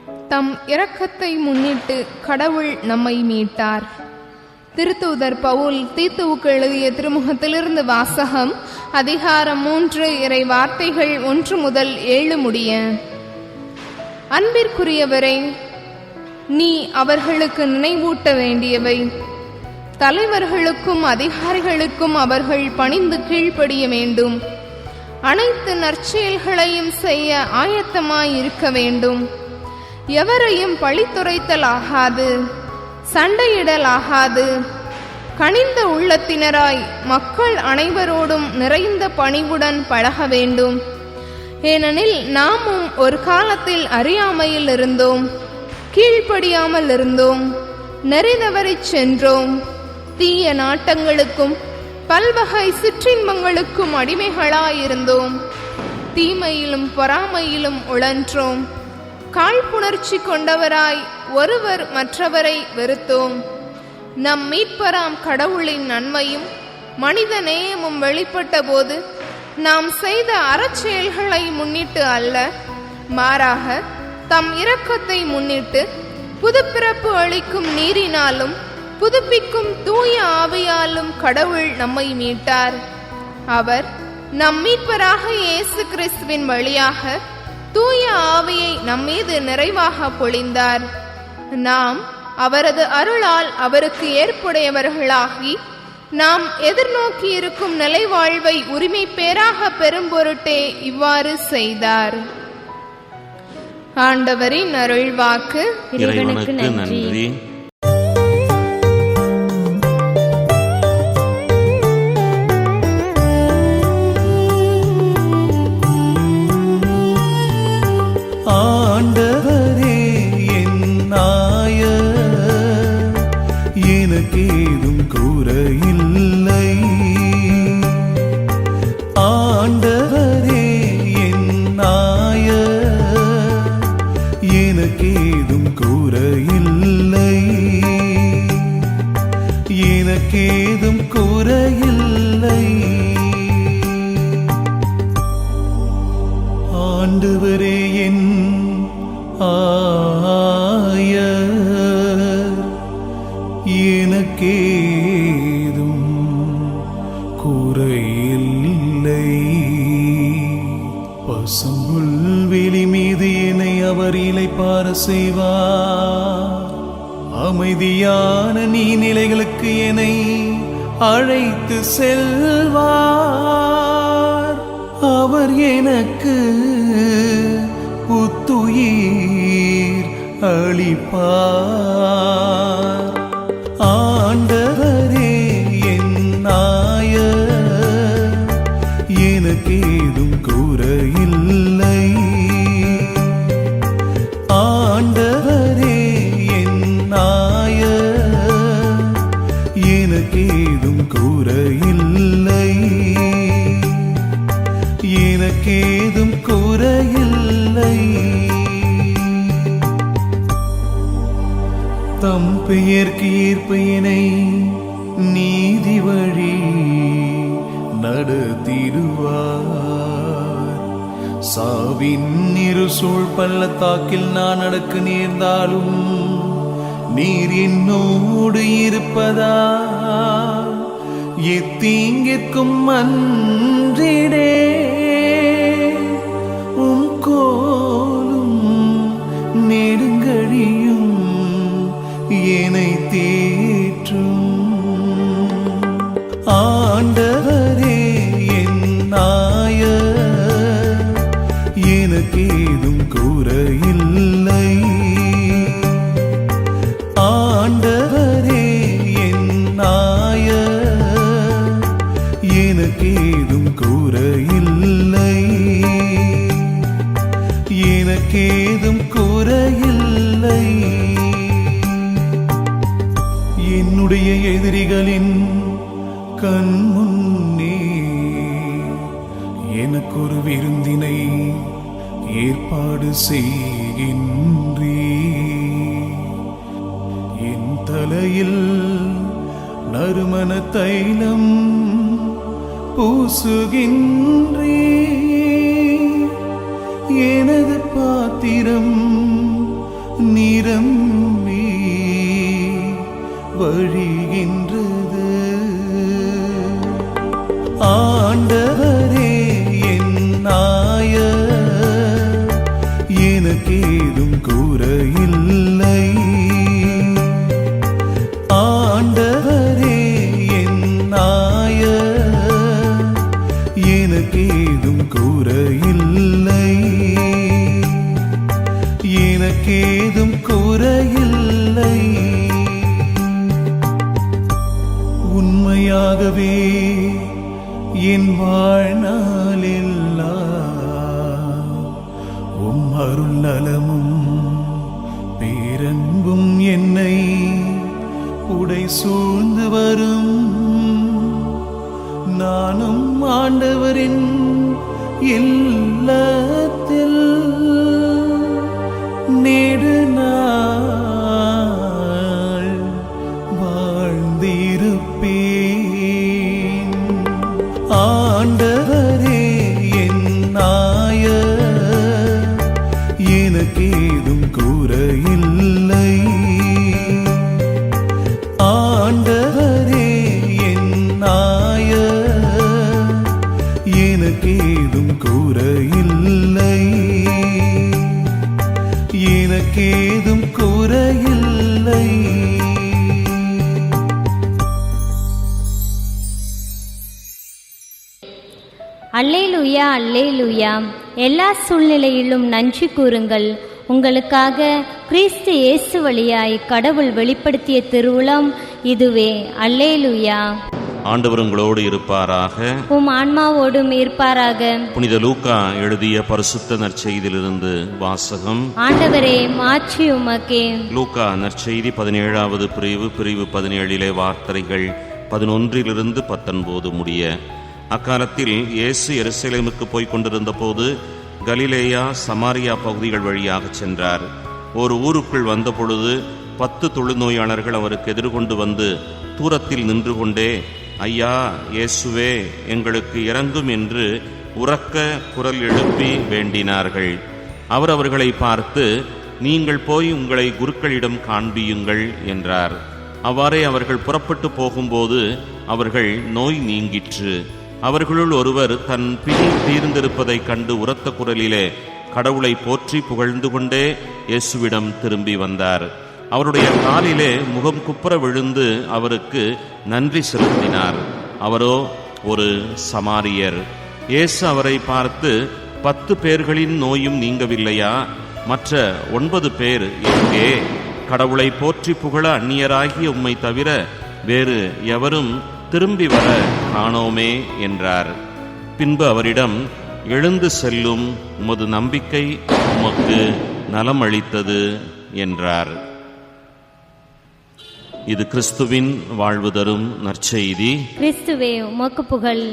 தம் இரக்கத்தை முன்னிட்டு கடவுள் நம்மை மீட்டார். திருத்தூதர் பவுல் தீத்துவுக்கு எழுதிய திருமுகத்திலிருந்து வாசகம். அதிகாரம் 3 இறை வார்த்தைகள் 1 முதல் 7 முடிய. அன்பிற்குரியவரே, நீ அவர்களுக்கு நினைவூட்ட வேண்டியவை. தலைவர்களுக்கும் அதிகாரிகளுக்கும் அவர்கள் பணிந்து கீழ்ப்படிய வேண்டும். அனைத்து நற்செயல்களையும் செய்ய ஆயத்தமாயிருக்க வேண்டும். எவரையும் பழித்துரைத்தல் ஆகாது, சண்டையிடல் ஆகாது. கனிந்த உள்ளத்தினராய் மக்கள் அனைவரோடும் நிறைந்த பணிவுடன் பழக வேண்டும். ஏனெனில் நாமும் ஒரு காலத்தில் அறியாமையில் இருந்தோம், கீழ்ப்படியாமல் இருந்தோம், நெறிதவறிச் சென்றோம். தீய நாட்டங்களுக்கும் பல்வகை சிற்றின்பங்களுக்கும் அடிமைகளாயிருந்தோம். தீமையிலும் பொறாமையிலும் உழன்றோம். காழ்ப்புணர்ச்சி கொண்டவராய் ஒருவர் மற்றவரை வெறுத்தோம். நம் மீட்பராம் கடவுளின் நன்மையும் மனித நேயமும் வெளிப்பட்ட போது நாம் செய்த அறச்செயல்களை முன்னிட்டு அல்ல, மாறாக தம் இரக்கத்தை முன்னிட்டு புதுப்பிறப்பு அளிக்கும் நீரினாலும் புதுப்பிக்கும் தூய ஆவியாலும் கடவுள் நம்மை மீட்டார். அவர் நம் மீட்பராக இயேசு கிறிஸ்துவின் வழியாக தூய ஆவியை நம்மீது நிறைவாக பொழிந்தார். நாம் அவரது அருளால் அவருக்கு ஏற்புடையவர்களாகி நாம் எதிர்நோக்கி இருக்கும் நிலைவாழ்வை உரிமை பேராக பெறும் பொருட்டே இவ்வாறு செய்தார். ஆண்டவரின் அருள்வாக்கு. இறைவனுக்கு நன்றி. ஆண்டவரே என் நாயர், எனக்கேதும் குறையில்லை. ஆண்டவரே என் நாயர், எனக்கேதும் குறையில்லை, எனக்கேதும் குறையில்லை. ஆண்டவரே என் ஆயர், எனக்கேதும் குறையில்லை. பசும்புல்வெளி மீது என்னை அவர் இளைப்பாற செய்வார். அமைதியான நீர்நிலைகளுக்கு என்னை அழைத்து செல்வார். அவர் எனக்கு புத்துயிர் அளிப்பார். ஆண்டவரே என் நாயர், எனக்கேதும் குறையில்லை. ஆண்டவரே என் நாயர், எனக்கேதும் குறையில்லை, எனக்கேதும் குறையில்லை. தம் பெயர்க்கு ஏற்ப என்னை நீதி வழி நடத்திடுவார். சாவின் இருசூழ் பள்ளத்தாக்கில் நான் நடக்க நேர்ந்தாலும் நீர் என்னோடு இருப்பதா எத்தீங்கிற்கும் அன்றிடே. உம் கோலும் நெடுங்கழியும் என்னை தேற்றும். ஆண்டவரே என் நாயர், எனக்கேதும் குறையில்லை. ஆண்டவரே என் நாயர், எனக்கேதும் குறையில்லை, எனக்கேதும் குறையில்லை. என்னுடைய எதிரிகளின் கண் முன்னே எனக்கொரு விருந்தினை ஏற்பாடு செய்கின்றே. என் தலையில் நறுமண தைலம் பூசுகின்றே. எனது பாத்திரம் நிரம்பி வழிகின்றது. ஆண்டவரே என் நாயர், எனக்கேதும் குறையில்லை. ஆண்டவரே என் நாயர், எனக்கேதும் குறையில்லை. எனக்கேதும் குறையில்லை. உண்மையாகவே என் வாழ்நாளெல்லாம் உம் அருள் நலமும் பேரன்பும் என்னை உடை சூழ்ந்து வரும். நானும் ஆண்டவரின் இல்லத்தில் நெடு நாள் வாழ்ந்திருப்பேன். ஆண்டவரே என் நாயர், எனக்கேதும் குறையில்லை. ஆண்டவரே என் நாயர், எனக்கேதும் குறையில்லை. எனக்கேதும் குறையில்லை. அல்லேலூயா, அல்லேலூயா. எல்லா சூழ்நிலையிலும் நன்றி கூறுங்கள். உங்களுக்காக கிறிஸ்து இயேசு வழியாய் கடவுள் வெளிப்படுத்திய திருவுளம் இதுவே. அல்லேலூயா. ஆண்டவர் உங்களோடு இருப்பாராக, உம் ஆன்மாவோடும் இருப்பாராக. புனித லூக்கா எழுதிய பரிசுத்த நற்செய்தியிலிருந்து வாசகம். ஆண்டவரே, மாட்சி உமக்கே. லூக்கா நற்செய்தி 17வது பிரிவு 17 வார்த்தைகள் 11 19 முடிய. அக்காலத்தில் இயேசு எருசலேமுக்கு போய்க் கொண்டிருந்த போது கலிலேயா சமாரியா பகுதிகள் வழியாக சென்றார். ஒரு ஊருக்குள் வந்த பொழுது 10 தொழுநோயாளர்கள் அவருக்கு எதிர்கொண்டு வந்து தூரத்தில் நின்று கொண்டே, ஐயா இயேசுவே, எங்களுக்கு இறங்கும் என்று உரக்க குரல் எழுப்பி வேண்டினார்கள். அவர் அவர்களை பார்த்து, நீங்கள் போய் உங்களை குருக்களிடம் காண்பியுங்கள் என்றார். அவ்வாறே அவர்கள் புறப்பட்டு போகும்போது அவர்கள் நோய் நீங்கிற்று. அவர்களுள் ஒருவர் தன் பிணி தீர்ந்திருப்பதைக் கண்டு உரத்த குரலிலே கடவுளை போற்றி புகழ்ந்து கொண்டே இயேசுவிடம் திரும்பி வந்தார். அவருடைய காலிலே முகம் குப்புற விழுந்து அவருக்கு நன்றி செலுத்தினார். அவரோ ஒரு சமாரியர். இயேசு அவரை பார்த்து, 10 பேர்களின் நோயும் நீங்கவில்லையா? மற்ற 9 பேர் எங்கே? கடவுளை போற்றி புகழ அந்நியராகிய உம்மை தவிர வேறு எவரும் திரும்பி வர காணோமே என்றார். பின்பு அவரிடம், எழுந்து செல்லும், உமது நம்பிக்கை உமக்கு நலம் அளித்தது என்றார். இது கிறிஸ்துவின் வாழ்வு தரும் நற்செய்தி. கிறிஸ்துவே, உமக்கு புகழ்.